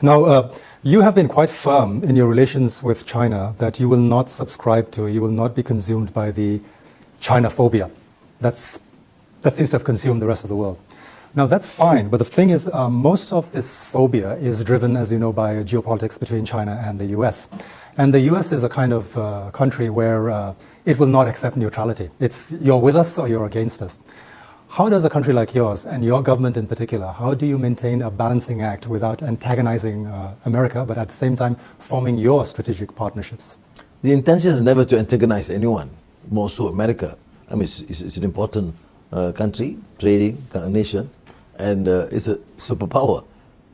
Now, you have been quite firm in your relations with China that you will not subscribe to, you will not be consumed by the China phobia. That seems to have consumed the rest of the world. Now, that's fine, but the thing is, most of this phobia is driven, as you know, by geopolitics between China and the US. And the US is a kind of country where it will not accept neutrality. It's you're with us or you're against us. How does a country like yours, and your government in particular, how do you maintain a balancing act without antagonizing America, but at the same time forming your strategic partnerships? The intention is never to antagonize anyone, more so America. I mean, it's an important country, trading nation, and it's a superpower.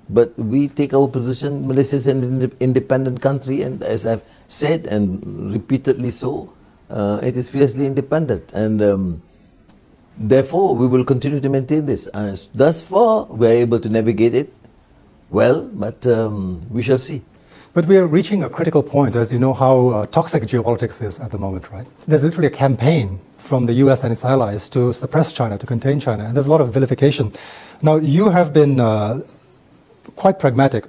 But we take our position. Malaysia is an independent country, and as I've said, and repeatedly so, it is fiercely independent. And therefore, we will continue to maintain this. Thus far, we are able to navigate it well, but we shall see. But we are reaching a critical point, as you know how toxic geopolitics is at the moment, right? There's literally a campaign from the US and its allies to suppress China, to contain China, and there's a lot of vilification. Now, you have been quite pragmatic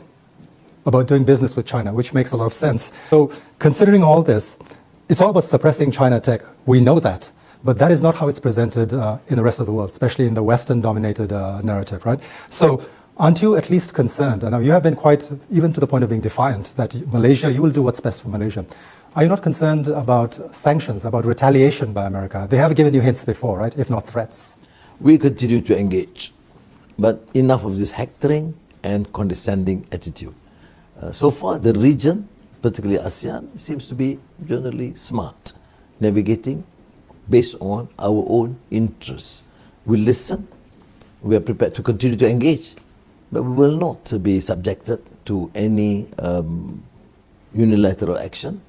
about doing business with China, which makes a lot of sense. So, considering all this, it's all about suppressing China tech. We know that. But that is not how it's presented in the rest of the world, especially in the Western-dominated narrative, right? So aren't you at least concerned? And now you have been quite, even to the point of being defiant, that Malaysia, you will do what's best for Malaysia. Are you not concerned about sanctions, about retaliation by America? They have given you hints before, right, if not threats. We continue to engage, but enough of this hectoring and condescending attitude. So far, the region, particularly ASEAN, seems to be generally smart, navigating based on our own interests. We listen, we are prepared to continue to engage, but we will not be subjected to any unilateral action.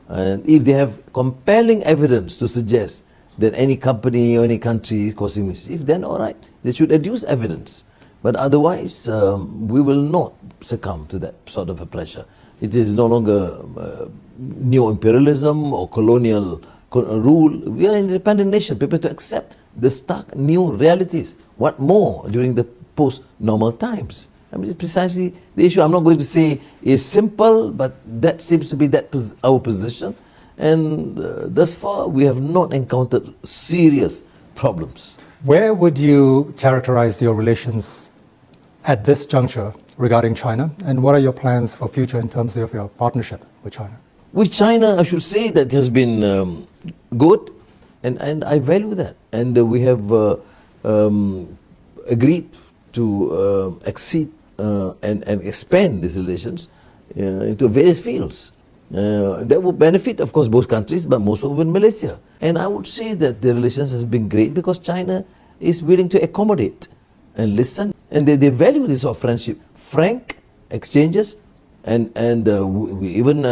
And if they have compelling evidence to suggest that any company or any country is causing mischief, then all right, they should adduce evidence. But otherwise, we will not succumb to that sort of a pressure. It is no longer neo-imperialism or colonial rule. We are an independent nation, prepared to accept the stark new realities. What more during the post-normal times? I mean, it's precisely the issue. I'm not going to say is simple, but that seems to be our position. And thus far, we have not encountered serious problems. Where would you characterize your relations at this juncture regarding China? And what are your plans for future in terms of your partnership with China? With China, I should say that has been good, and I value that. And we have agreed to exceed and expand these relations into various fields. That will benefit, of course, both countries, but most of in Malaysia. And I would say that the relations has been great because China is willing to accommodate and listen, and they value this sort of friendship, frank exchanges, and we even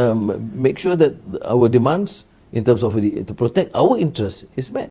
make sure that our demands in terms of to protect our interests is met.